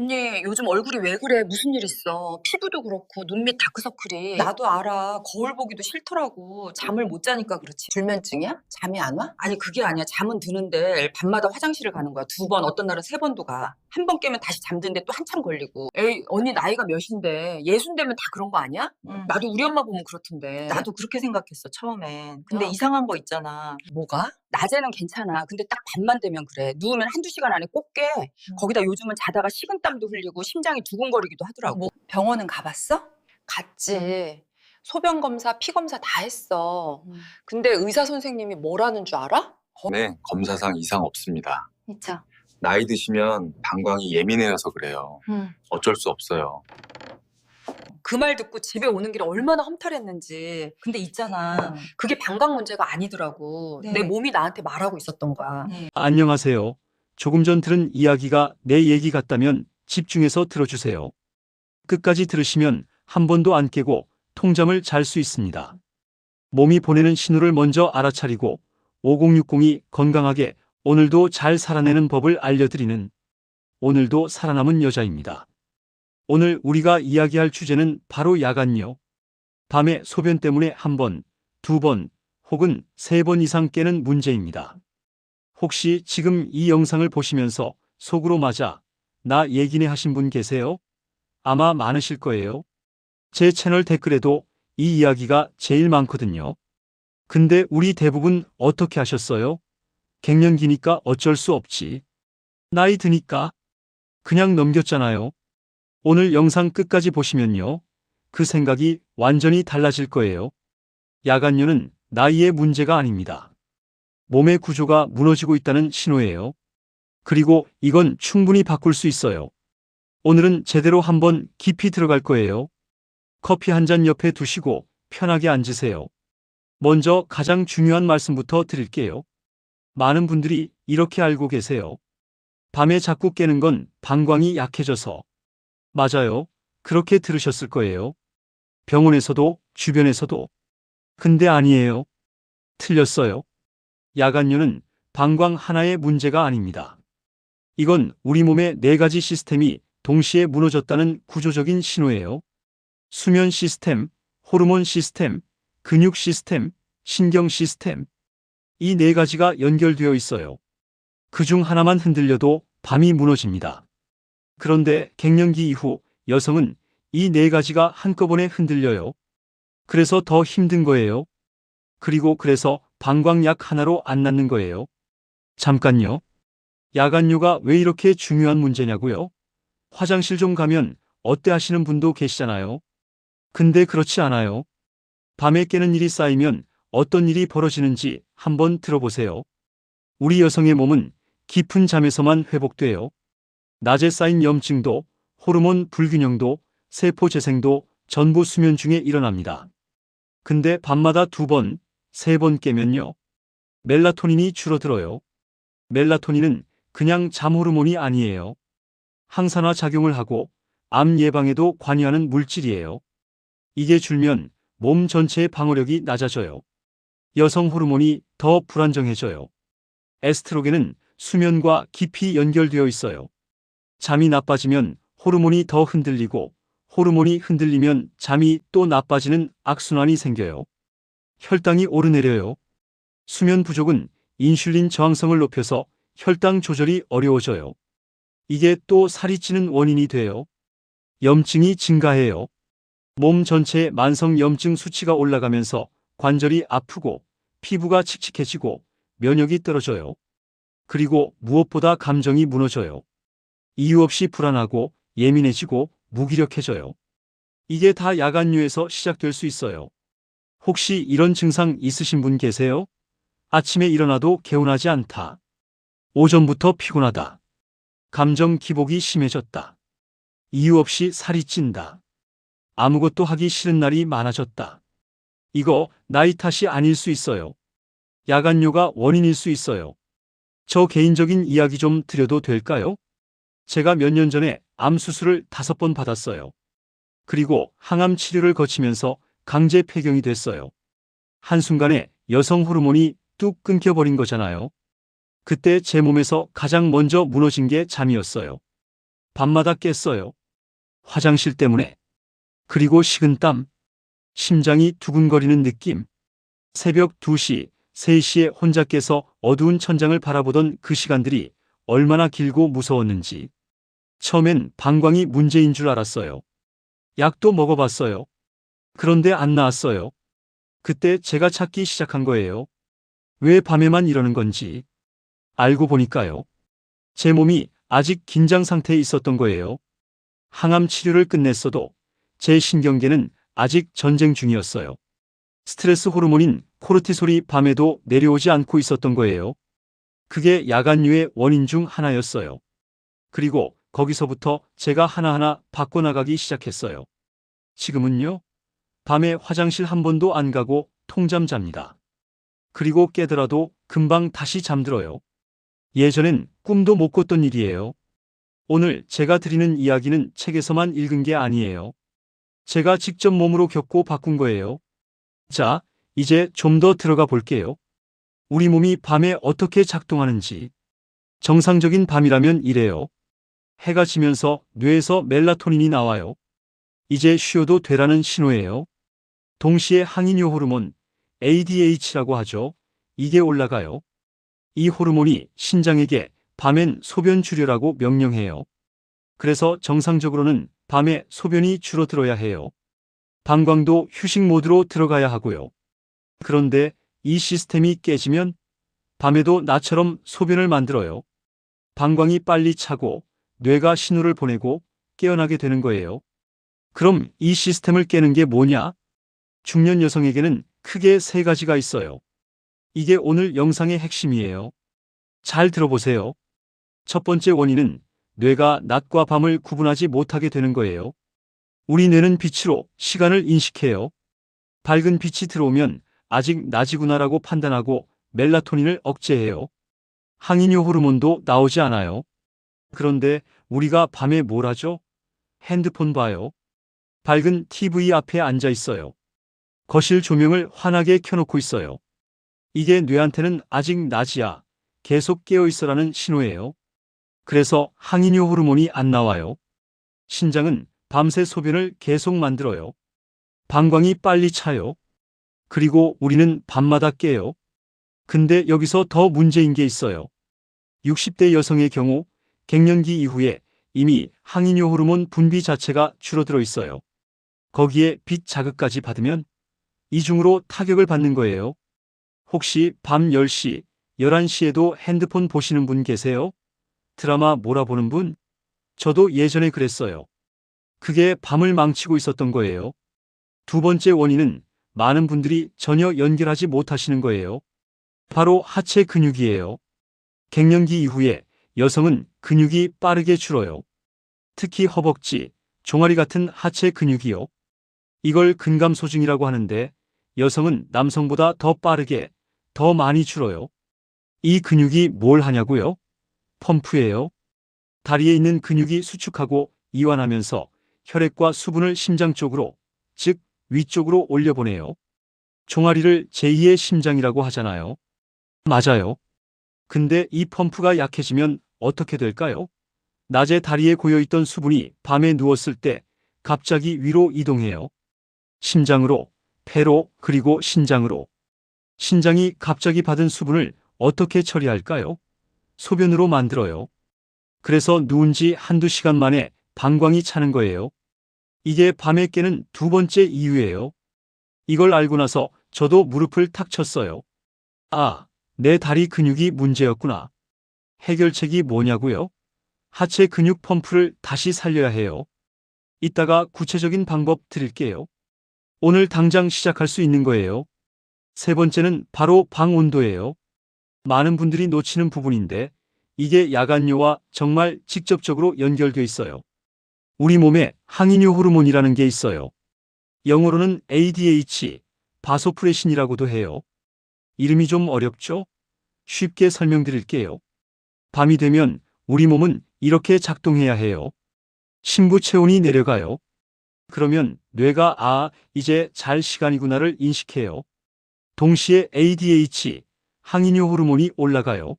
언니, 요즘 얼굴이 왜 그래? 무슨 일 있어? 피부도 그렇고, 눈 밑 다크서클이. 나도 알아. 거울 보기도 싫더라고. 잠을 못 자니까 그렇지. 불면증이야? 잠이 안 와? 아니, 그게 아니야. 잠은 드는데, 밤마다 화장실을 가는 거야. 2번, 어떤 날은 3번도 가. 한 번 깨면 다시 잠드는데 또 한참 걸리고. 에이, 언니 나이가 몇인데, 60 되면 다 그런 거 아니야? 응. 나도 우리 엄마 보면 그렇던데. 나도 그렇게 생각했어, 처음엔. 근데 야. 이상한 거 있잖아. 뭐가? 낮에는 괜찮아. 근데 딱 밤만 되면 그래. 누우면 한두 시간 안에 꼭 깨. 거기다 요즘은 자다가 식은땀도 흘리고, 심장이 두근거리기도 하더라고. 뭐, 병원은 가봤어? 갔지. 소변 검사, 피 검사 다 했어. 근데 의사 선생님이 뭐라는 줄 알아? 네, 검사상 이상 없습니다. 진짜. 나이 드시면 방광이 예민해서 그래요. 어쩔 수 없어요. 그 말 듣고 집에 오는 길에 얼마나 허탈했는지. 근데 있잖아. 그게 방광 문제가 아니더라고. 네. 내 몸이 나한테 말하고 있었던 거야. 안녕하세요. 조금 전 들은 이야기가 내 얘기 같다면 집중해서 들어주세요. 끝까지 들으시면 한 번도 안 깨고 통잠을 잘 수 있습니다. 몸이 보내는 신호를 먼저 알아차리고 5060이 건강하게 오늘도 잘 살아내는 법을 알려드리는 오늘도 살아남은 여자입니다. 오늘 우리가 이야기할 주제는 바로 야간요. 밤에 소변 때문에 한 번, 두 번, 혹은 3번 이상 깨는 문제입니다. 혹시 지금 이 영상을 보시면서 속으로 맞아, 나 얘기네 하신 분 계세요? 아마 많으실 거예요. 제 채널 댓글에도 이 이야기가 제일 많거든요. 근데 우리 대부분 어떻게 하셨어요? 갱년기니까 어쩔 수 없지. 나이 드니까 그냥 넘겼잖아요. 오늘 영상 끝까지 보시면요. 그 생각이 완전히 달라질 거예요. 야간류는 나이의 문제가 아닙니다. 몸의 구조가 무너지고 있다는 신호예요. 그리고 이건 충분히 바꿀 수 있어요. 오늘은 제대로 한번 깊이 들어갈 거예요. 커피 한 잔 옆에 두시고 편하게 앉으세요. 먼저 가장 중요한 말씀부터 드릴게요. 많은 분들이 이렇게 알고 계세요. 밤에 자꾸 깨는 건 방광이 약해져서. 맞아요. 그렇게 들으셨을 거예요. 병원에서도 주변에서도. 근데 아니에요. 틀렸어요. 야간류는 방광 하나의 문제가 아닙니다. 이건 우리 몸의 4가지 시스템이 동시에 무너졌다는 구조적인 신호예요. 수면 시스템, 호르몬 시스템, 근육 시스템, 신경 시스템. 이 4가지가 연결되어 있어요. 그중 하나만 흔들려도 밤이 무너집니다. 그런데 갱년기 이후 여성은 이 4가지가 한꺼번에 흔들려요. 그래서 더 힘든 거예요. 그래서 방광약 하나로 안 낫는 거예요. 잠깐요. 야간류가 왜 이렇게 중요한 문제냐고요? 화장실 좀 가면 어때 하시는 분도 계시잖아요. 근데 그렇지 않아요. 밤에 깨는 일이 쌓이면 어떤 일이 벌어지는지 한번 들어보세요. 우리 여성의 몸은 깊은 잠에서만 회복돼요. 낮에 쌓인 염증도, 호르몬 불균형도, 세포 재생도 전부 수면 중에 일어납니다. 근데 밤마다 2번, 3번 깨면요. 멜라토닌이 줄어들어요. 멜라토닌은 그냥 잠 호르몬이 아니에요. 항산화 작용을 하고 암 예방에도 관여하는 물질이에요. 이게 줄면 몸 전체의 방어력이 낮아져요. 여성 호르몬이 더 불안정해져요. 에스트로겐은 수면과 깊이 연결되어 있어요. 잠이 나빠지면 호르몬이 더 흔들리고 호르몬이 흔들리면 잠이 또 나빠지는 악순환이 생겨요. 혈당이 오르내려요. 수면 부족은 인슐린 저항성을 높여서 혈당 조절이 어려워져요. 이게 또 살이 찌는 원인이 돼요. 염증이 증가해요. 몸 전체의 만성 염증 수치가 올라가면서 관절이 아프고 피부가 칙칙해지고 면역이 떨어져요. 그리고 무엇보다 감정이 무너져요. 이유 없이 불안하고 예민해지고 무기력해져요. 이게 다 야간류에서 시작될 수 있어요. 혹시 이런 증상 있으신 분 계세요? 아침에 일어나도 개운하지 않다. 오전부터 피곤하다. 감정 기복이 심해졌다. 이유 없이 살이 찐다. 아무것도 하기 싫은 날이 많아졌다. 이거 나이 탓이 아닐 수 있어요. 야간류가 원인일 수 있어요. 저 개인적인 이야기 좀 드려도 될까요? 제가 몇 년 전에 암 수술을 5번 받았어요. 그리고 항암 치료를 거치면서 강제 폐경이 됐어요. 한순간에 여성 호르몬이 뚝 끊겨버린 거잖아요. 그때 제 몸에서 가장 먼저 무너진 게 잠이었어요. 밤마다 깼어요. 화장실 때문에. 그리고 식은땀, 심장이 두근거리는 느낌. 새벽 2시, 3시에 혼자 깨서 어두운 천장을 바라보던 그 시간들이 얼마나 길고 무서웠는지. 처음엔 방광이 문제인 줄 알았어요. 약도 먹어봤어요. 그런데 안 나았어요. 그때 제가 찾기 시작한 거예요. 왜 밤에만 이러는 건지. 알고 보니까요. 제 몸이 아직 긴장 상태에 있었던 거예요. 항암 치료를 끝냈어도 제 신경계는 아직 전쟁 중이었어요. 스트레스 호르몬인 코르티솔이 밤에도 내려오지 않고 있었던 거예요. 그게 야간류의 원인 중 하나였어요. 그리고 거기서부터 제가 하나하나 바꿔나가기 시작했어요. 지금은요, 밤에 화장실 한 번도 안 가고 통잠 잡니다. 그리고 깨더라도 금방 다시 잠들어요. 예전엔 꿈도 못 꿨던 일이에요. 오늘 제가 드리는 이야기는 책에서만 읽은 게 아니에요. 제가 직접 몸으로 겪고 바꾼 거예요. 자, 이제 좀 더 들어가 볼게요. 우리 몸이 밤에 어떻게 작동하는지. 정상적인 밤이라면 이래요. 해가 지면서 뇌에서 멜라토닌이 나와요. 이제 쉬어도 되라는 신호예요. 동시에 항인효 호르몬, ADH라고 하죠. 이게 올라가요. 이 호르몬이 신장에게 밤엔 소변 줄여라고 명령해요. 그래서 정상적으로는 밤에 소변이 줄어들어야 해요. 방광도 휴식 모드로 들어가야 하고요. 그런데 이 시스템이 깨지면 밤에도 나처럼 소변을 만들어요. 방광이 빨리 차고 뇌가 신호를 보내고 깨어나게 되는 거예요. 그럼 이 시스템을 깨는 게 뭐냐? 중년 여성에게는 크게 3가지가 있어요. 이게 오늘 영상의 핵심이에요. 잘 들어보세요. 첫 번째 원인은 뇌가 낮과 밤을 구분하지 못하게 되는 거예요. 우리 뇌는 빛으로 시간을 인식해요. 밝은 빛이 들어오면 아직 낮이구나라고 판단하고 멜라토닌을 억제해요. 항인효 호르몬도 나오지 않아요. 그런데 우리가 밤에 뭘 하죠? 핸드폰 봐요. 밝은 TV 앞에 앉아 있어요. 거실 조명을 환하게 켜놓고 있어요. 이게 뇌한테는 아직 낮이야. 계속 깨어 있어라는 신호예요. 그래서 항인효 호르몬이 안 나와요. 신장은 밤새 소변을 계속 만들어요. 방광이 빨리 차요. 그리고 우리는 밤마다 깨요. 근데 여기서 더 문제인 게 있어요. 60대 여성의 경우 갱년기 이후에 이미 항인효 호르몬 분비 자체가 줄어들어 있어요. 거기에 빛 자극까지 받으면 이중으로 타격을 받는 거예요. 혹시 밤 10시, 11시에도 핸드폰 보시는 분 계세요? 드라마 몰아보는 분? 저도 예전에 그랬어요. 그게 밤을 망치고 있었던 거예요. 두 번째 원인은 많은 분들이 전혀 연결하지 못하시는 거예요. 바로 하체 근육이에요. 갱년기 이후에 여성은 근육이 빠르게 줄어요. 특히 허벅지, 종아리 같은 하체 근육이요. 이걸 근감소증이라고 하는데 여성은 남성보다 더 빠르게, 더 많이 줄어요. 이 근육이 뭘 하냐고요? 펌프예요. 다리에 있는 근육이 수축하고 이완하면서 혈액과 수분을 심장 쪽으로, 즉 위쪽으로 올려보내요. 종아리를 제2의 심장이라고 하잖아요. 맞아요. 근데 이 펌프가 약해지면 어떻게 될까요? 낮에 다리에 고여있던 수분이 밤에 누웠을 때 갑자기 위로 이동해요. 심장으로, 폐로, 그리고 신장으로. 신장이 갑자기 받은 수분을 어떻게 처리할까요? 소변으로 만들어요. 그래서 누운 지 한두 시간 만에 방광이 차는 거예요. 이게 밤에 깨는 두 번째 이유예요. 이걸 알고 나서 저도 무릎을 탁 쳤어요. 아, 내 다리 근육이 문제였구나. 해결책이 뭐냐고요? 하체 근육 펌프를 다시 살려야 해요. 이따가 구체적인 방법 드릴게요. 오늘 당장 시작할 수 있는 거예요. 세 번째는 바로 방 온도예요. 많은 분들이 놓치는 부분인데 이게 야간요와 정말 직접적으로 연결돼 있어요. 우리 몸에 항인효 호르몬이라는 게 있어요. 영어로는 ADH, 바소프레신이라고도 해요. 이름이 좀 어렵죠? 쉽게 설명드릴게요. 밤이 되면 우리 몸은 이렇게 작동해야 해요. 심부 체온이 내려가요. 그러면 뇌가 이제 잘 시간이구나를 인식해요. 동시에 ADH, 항인효 호르몬이 올라가요.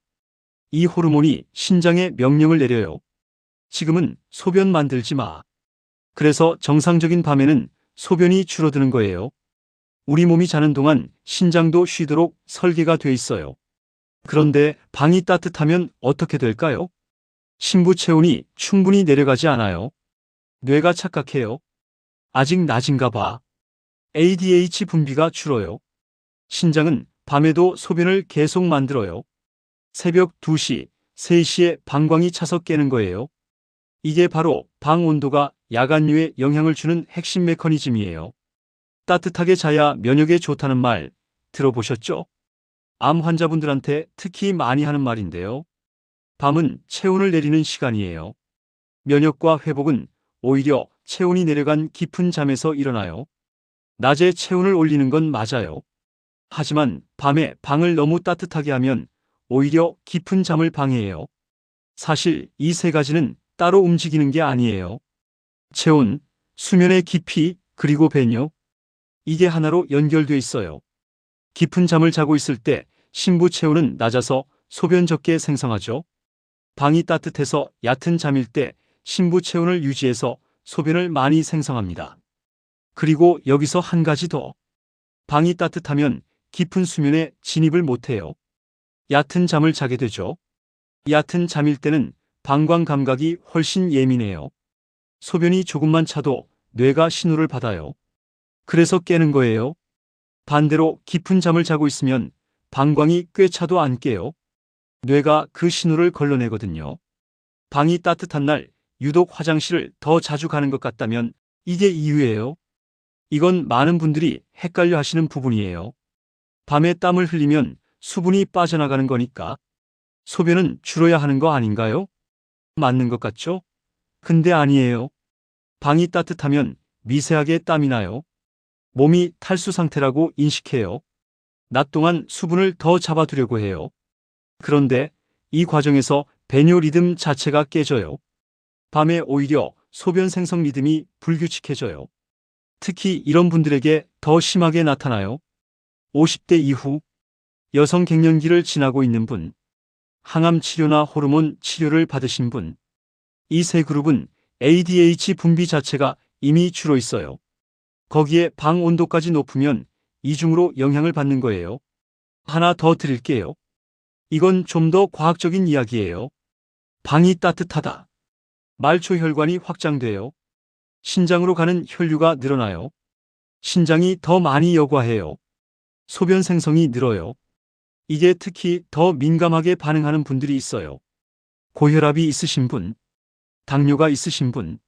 이 호르몬이 신장에 명령을 내려요. 지금은 소변 만들지 마. 그래서 정상적인 밤에는 소변이 줄어드는 거예요. 우리 몸이 자는 동안 신장도 쉬도록 설계가 돼 있어요. 그런데 방이 따뜻하면 어떻게 될까요? 신부 체온이 충분히 내려가지 않아요. 뇌가 착각해요. 아직 낮인가 봐. ADH 분비가 줄어요. 신장은 밤에도 소변을 계속 만들어요. 새벽 2시, 3시에 방광이 차서 깨는 거예요. 이게 바로 방 온도가 야간류에 영향을 주는 핵심 메커니즘이에요. 따뜻하게 자야 면역에 좋다는 말 들어보셨죠? 암 환자분들한테 특히 많이 하는 말인데요. 밤은 체온을 내리는 시간이에요. 면역과 회복은 오히려 체온이 내려간 깊은 잠에서 일어나요. 낮에 체온을 올리는 건 맞아요. 하지만 밤에 방을 너무 따뜻하게 하면 오히려 깊은 잠을 방해해요. 사실 이 세 가지는 따로 움직이는 게 아니에요. 체온, 수면의 깊이, 그리고 배뇨. 이게 하나로 연결돼 있어요. 깊은 잠을 자고 있을 때 신부 체온은 낮아서 소변 적게 생성하죠. 방이 따뜻해서 얕은 잠일 때 신부 체온을 유지해서 소변을 많이 생성합니다. 그리고 여기서 한 가지 더. 방이 따뜻하면 깊은 수면에 진입을 못해요. 얕은 잠을 자게 되죠. 얕은 잠일 때는 방광 감각이 훨씬 예민해요. 소변이 조금만 차도 뇌가 신호를 받아요. 그래서 깨는 거예요. 반대로 깊은 잠을 자고 있으면 방광이 꽤 차도 안 깨요. 뇌가 그 신호를 걸러내거든요. 방이 따뜻한 날 유독 화장실을 더 자주 가는 것 같다면 이게 이유예요. 이건 많은 분들이 헷갈려 하시는 부분이에요. 밤에 땀을 흘리면 수분이 빠져나가는 거니까 소변은 줄어야 하는 거 아닌가요? 맞는 것 같죠? 근데 아니에요. 방이 따뜻하면 미세하게 땀이 나요. 몸이 탈수 상태라고 인식해요. 낮 동안 수분을 더 잡아두려고 해요. 그런데 이 과정에서 배뇨 리듬 자체가 깨져요. 밤에 오히려 소변 생성 리듬이 불규칙해져요. 특히 이런 분들에게 더 심하게 나타나요. 50대 이후, 여성 갱년기를 지나고 있는 분, 항암 치료나 호르몬 치료를 받으신 분. 이 세 그룹은 ADH 분비 자체가 이미 줄어 있어요. 거기에 방 온도까지 높으면 이중으로 영향을 받는 거예요. 하나 더 드릴게요. 이건 좀 더 과학적인 이야기예요. 방이 따뜻하다. 말초 혈관이 확장돼요. 신장으로 가는 혈류가 늘어나요. 신장이 더 많이 여과해요. 소변 생성이 늘어요. 이게 특히 더 민감하게 반응하는 분들이 있어요. 고혈압이 있으신 분, 당뇨가 있으신 분,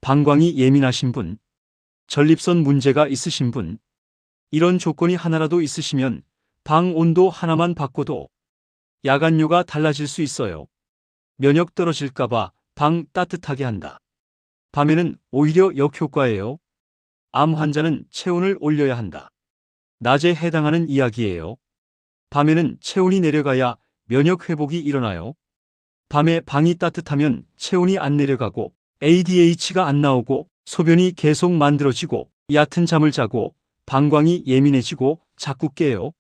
방광이 예민하신 분, 전립선 문제가 있으신 분, 이런 조건이 하나라도 있으시면 방 온도 하나만 바꿔도 야간료가 달라질 수 있어요. 면역 떨어질까봐 방 따뜻하게 한다. 밤에는 오히려 역효과예요. 암 환자는 체온을 올려야 한다. 낮에 해당하는 이야기예요. 밤에는 체온이 내려가야 면역 회복이 일어나요. 밤에 방이 따뜻하면 체온이 안 내려가고 ADH가 안 나오고 소변이 계속 만들어지고 얕은 잠을 자고 방광이 예민해지고 자꾸 깨요.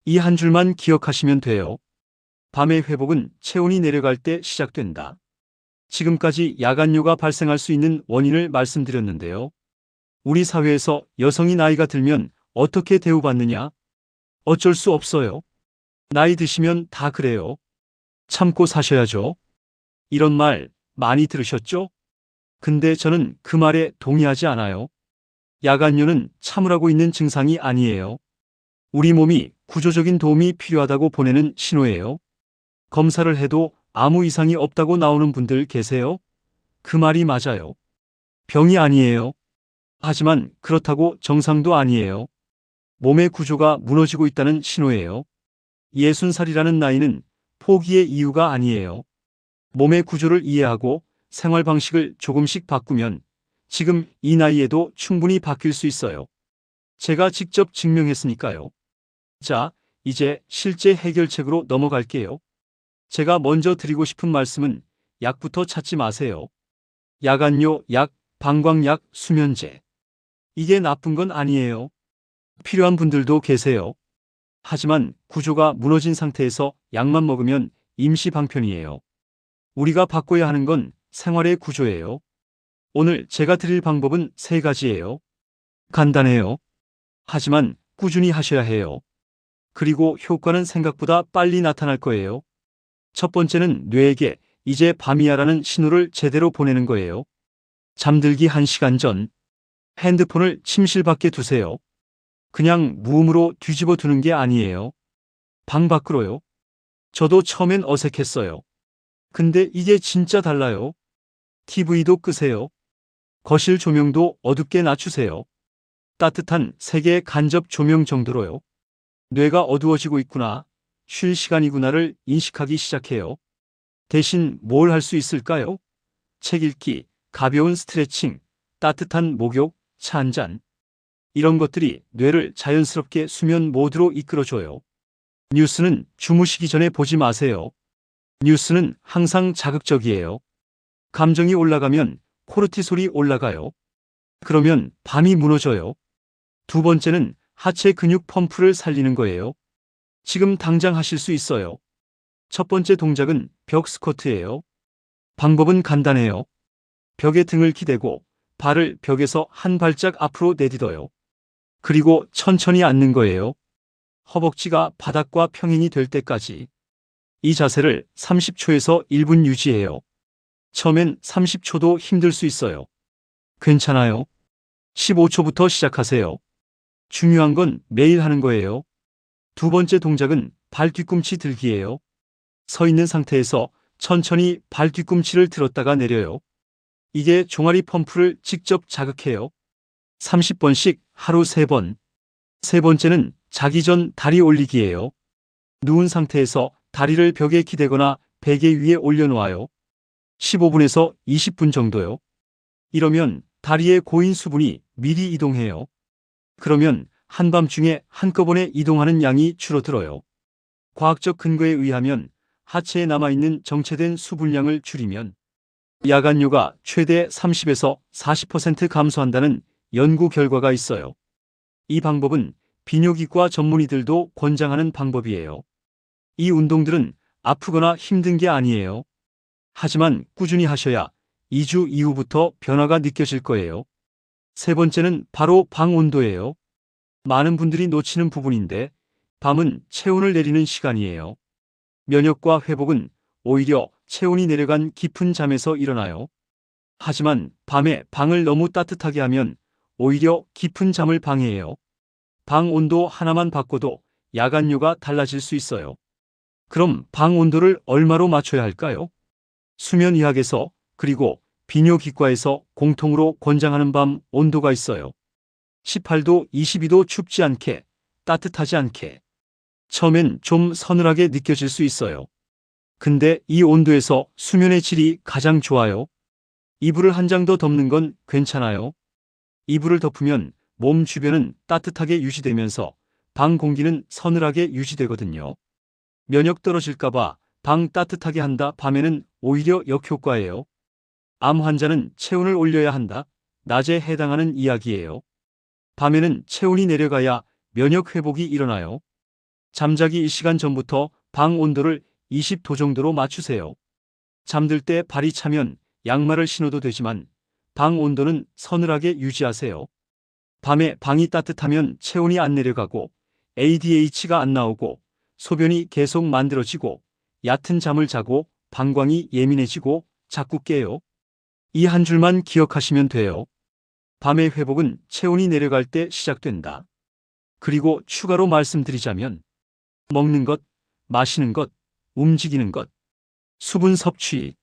이 한 줄만 기억하시면 돼요. 밤의 회복은 체온이 내려갈 때 시작된다. 지금까지 야간뇨가 발생할 수 있는 원인을 말씀드렸는데요. 우리 사회에서 여성이 나이가 들면 어떻게 대우받느냐? 어쩔 수 없어요. 나이 드시면 다 그래요. 참고 사셔야죠. 이런 말 많이 들으셨죠? 근데 저는 그 말에 동의하지 않아요. 야간뇨는 참으라고 있는 증상이 아니에요. 우리 몸이 구조적인 도움이 필요하다고 보내는 신호예요. 검사를 해도 아무 이상이 없다고 나오는 분들 계세요? 그 말이 맞아요. 병이 아니에요. 하지만 그렇다고 정상도 아니에요. 몸의 구조가 무너지고 있다는 신호예요. 60살이라는 나이는 포기의 이유가 아니에요. 몸의 구조를 이해하고 생활 방식을 조금씩 바꾸면 지금 이 나이에도 충분히 바뀔 수 있어요. 제가 직접 증명했으니까요. 자, 이제 실제 해결책으로 넘어갈게요. 제가 먼저 드리고 싶은 말씀은 약부터 찾지 마세요. 야간요, 약, 방광약, 수면제. 이게 나쁜 건 아니에요. 필요한 분들도 계세요. 하지만 구조가 무너진 상태에서 약만 먹으면 임시 방편이에요. 우리가 바꿔야 하는 건 생활의 구조예요. 오늘 제가 드릴 방법은 3가지예요. 간단해요. 하지만 꾸준히 하셔야 해요. 그리고 효과는 생각보다 빨리 나타날 거예요. 첫 번째는 뇌에게 이제 밤이야라는 신호를 제대로 보내는 거예요. 잠들기 1시간 전 핸드폰을 침실 밖에 두세요. 그냥 무음으로 뒤집어 두는 게 아니에요. 방 밖으로요. 저도 처음엔 어색했어요. 근데 이게 진짜 달라요. TV도 끄세요. 거실 조명도 어둡게 낮추세요. 따뜻한 3개의 간접 조명 정도로요. 뇌가 어두워지고 있구나, 쉴 시간이구나를 인식하기 시작해요. 대신 뭘 할 수 있을까요? 책 읽기, 가벼운 스트레칭, 따뜻한 목욕, 차 한 잔. 이런 것들이 뇌를 자연스럽게 수면 모드로 이끌어줘요. 뉴스는 주무시기 전에 보지 마세요. 뉴스는 항상 자극적이에요. 감정이 올라가면 코르티솔이 올라가요. 그러면 밤이 무너져요. 두 번째는 하체 근육 펌프를 살리는 거예요. 지금 당장 하실 수 있어요. 첫 번째 동작은 벽 스쿼트예요. 방법은 간단해요. 벽에 등을 기대고 발을 벽에서 한 발짝 앞으로 내딛어요. 그리고 천천히 앉는 거예요. 허벅지가 바닥과 평행이 될 때까지. 이 자세를 30초에서 1분 유지해요. 처음엔 30초도 힘들 수 있어요. 괜찮아요. 15초부터 시작하세요. 중요한 건 매일 하는 거예요. 두 번째 동작은 발 뒤꿈치 들기예요. 서 있는 상태에서 천천히 발 뒤꿈치를 들었다가 내려요. 이게 종아리 펌프를 직접 자극해요. 30번씩 하루 3번. 세 번째는 자기 전 다리 올리기예요. 누운 상태에서 다리를 벽에 기대거나 베개 위에 올려놓아요. 15분에서 20분 정도요. 이러면 다리에 고인 수분이 미리 이동해요. 그러면 한밤중에 한꺼번에 이동하는 양이 줄어들어요. 과학적 근거에 의하면 하체에 남아있는 정체된 수분량을 줄이면 야간요가 최대 30에서 40% 감소한다는 연구 결과가 있어요. 이 방법은 비뇨기과 전문의들도 권장하는 방법이에요. 이 운동들은 아프거나 힘든 게 아니에요. 하지만 꾸준히 하셔야 2주 이후부터 변화가 느껴질 거예요. 세 번째는 바로 방 온도예요. 많은 분들이 놓치는 부분인데 밤은 체온을 내리는 시간이에요. 면역과 회복은 오히려 체온이 내려간 깊은 잠에서 일어나요. 하지만 밤에 방을 너무 따뜻하게 하면 오히려 깊은 잠을 방해해요. 방 온도 하나만 바꿔도 야간요가 달라질 수 있어요. 그럼 방 온도를 얼마로 맞춰야 할까요? 수면의학에서 그리고 비뇨기과에서 공통으로 권장하는 밤 온도가 있어요. 18도, 22도 춥지 않게, 따뜻하지 않게. 처음엔 좀 서늘하게 느껴질 수 있어요. 근데 이 온도에서 수면의 질이 가장 좋아요. 이불을 한 장 더 덮는 건 괜찮아요. 이불을 덮으면 몸 주변은 따뜻하게 유지되면서 방 공기는 서늘하게 유지되거든요. 면역 떨어질까봐 방 따뜻하게 한다 밤에는 오히려 역효과예요. 암 환자는 체온을 올려야 한다. 낮에 해당하는 이야기예요. 밤에는 체온이 내려가야 면역 회복이 일어나요. 잠자기 1시간 전부터 방 온도를 20도 정도로 맞추세요. 잠들 때 발이 차면 양말을 신어도 되지만 방 온도는 서늘하게 유지하세요. 밤에 방이 따뜻하면 체온이 안 내려가고 ADH가 안 나오고 소변이 계속 만들어지고 얕은 잠을 자고 방광이 예민해지고 자꾸 깨요. 이 한 줄만 기억하시면 돼요. 밤의 회복은 체온이 내려갈 때 시작된다. 그리고 추가로 말씀드리자면 먹는 것, 마시는 것, 움직이는 것, 수분 섭취,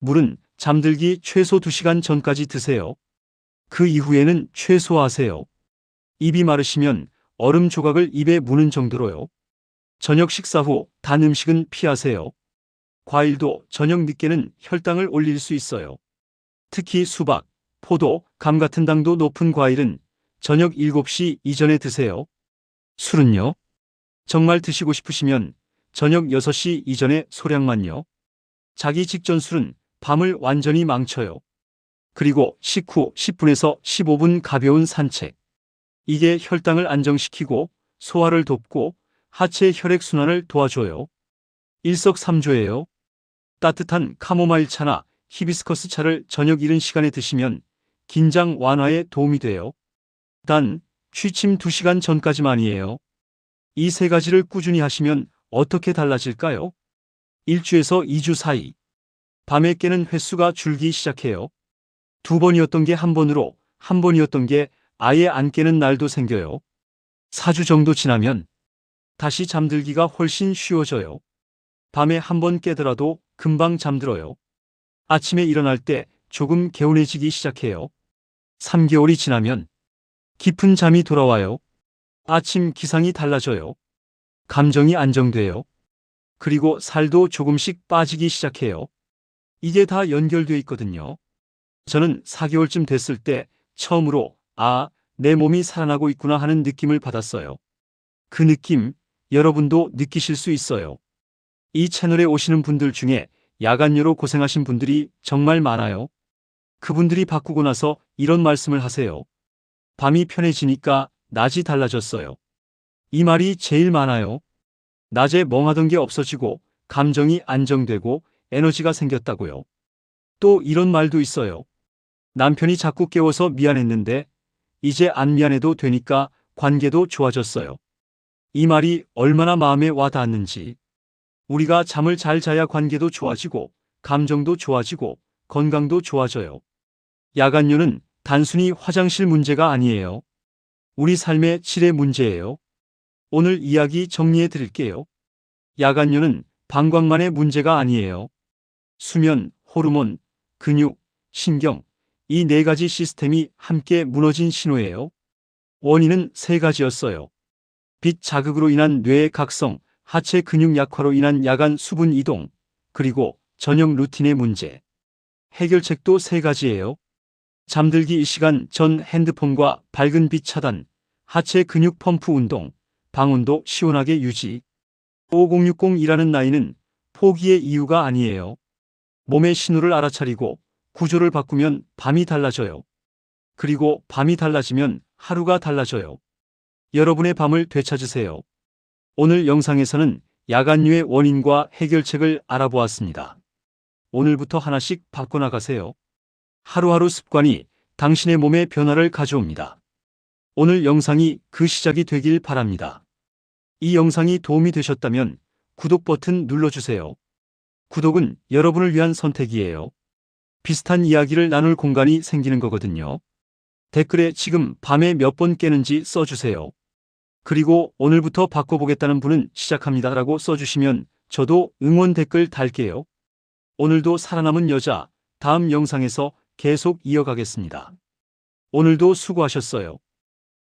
물은 잠들기 최소 2시간 전까지 드세요. 그 이후에는 최소화하세요. 입이 마르시면 얼음 조각을 입에 무는 정도로요. 저녁 식사 후 단 음식은 피하세요. 과일도 저녁 늦게는 혈당을 올릴 수 있어요. 특히 수박, 포도, 감 같은 당도 높은 과일은 저녁 7시 이전에 드세요. 술은요? 정말 드시고 싶으시면 저녁 6시 이전에 소량만요. 자기 직전 술은 밤을 완전히 망쳐요. 그리고 식후 10분에서 15분 가벼운 산책. 이게 혈당을 안정시키고 소화를 돕고 하체 혈액순환을 도와줘요. 일석삼조예요. 따뜻한 카모마일 차나 히비스커스 차를 저녁 이른 시간에 드시면 긴장 완화에 도움이 돼요. 단, 취침 2시간 전까지만이에요. 이 3가지를 꾸준히 하시면 어떻게 달라질까요? 1주에서 2주 사이. 밤에 깨는 횟수가 줄기 시작해요. 2번이었던 게 1번으로, 1번이었던 게 아예 안 깨는 날도 생겨요. 4주 정도 지나면 다시 잠들기가 훨씬 쉬워져요. 밤에 1번 깨더라도 금방 잠들어요. 아침에 일어날 때 조금 개운해지기 시작해요. 3개월이 지나면 깊은 잠이 돌아와요. 아침 기상이 달라져요. 감정이 안정돼요. 그리고 살도 조금씩 빠지기 시작해요. 이게 다 연결되어 있거든요. 저는 4개월쯤 됐을 때 처음으로 내 몸이 살아나고 있구나 하는 느낌을 받았어요. 그 느낌 여러분도 느끼실 수 있어요. 이 채널에 오시는 분들 중에 야간여로 고생하신 분들이 정말 많아요. 그분들이 바꾸고 나서 이런 말씀을 하세요. 밤이 편해지니까 낮이 달라졌어요. 이 말이 제일 많아요. 낮에 멍하던 게 없어지고 감정이 안정되고 에너지가 생겼다고요. 또 이런 말도 있어요. 남편이 자꾸 깨워서 미안했는데 이제 안 미안해도 되니까 관계도 좋아졌어요. 이 말이 얼마나 마음에 와 닿았는지. 우리가 잠을 잘 자야 관계도 좋아지고 감정도 좋아지고 건강도 좋아져요. 야간요는 단순히 화장실 문제가 아니에요. 우리 삶의 질의 문제예요. 오늘 이야기 정리해 드릴게요. 야간요는 방광만의 문제가 아니에요. 수면, 호르몬, 근육, 신경, 이 4가지 시스템이 함께 무너진 신호예요. 원인은 3가지였어요. 빛 자극으로 인한 뇌의 각성, 하체 근육 약화로 인한 야간 수분 이동, 그리고 저녁 루틴의 문제. 해결책도 3가지예요. 잠들기 1시간 전 핸드폰과 밝은 빛 차단, 하체 근육 펌프 운동, 방온도 시원하게 유지. 5060이라는 나이는 포기의 이유가 아니에요. 몸의 신호를 알아차리고 구조를 바꾸면 밤이 달라져요. 그리고 밤이 달라지면 하루가 달라져요. 여러분의 밤을 되찾으세요. 오늘 영상에서는 야간류의 원인과 해결책을 알아보았습니다. 오늘부터 하나씩 바꿔나가세요. 하루하루 습관이 당신의 몸에 변화를 가져옵니다. 오늘 영상이 그 시작이 되길 바랍니다. 이 영상이 도움이 되셨다면 구독 버튼 눌러주세요. 구독은 여러분을 위한 선택이에요. 비슷한 이야기를 나눌 공간이 생기는 거거든요. 댓글에 지금 밤에 몇 번 깨는지 써주세요. 그리고 오늘부터 바꿔보겠다는 분은 시작합니다라고 써주시면 저도 응원 댓글 달게요. 오늘도 살아남은 여자, 다음 영상에서 계속 이어가겠습니다. 오늘도 수고하셨어요.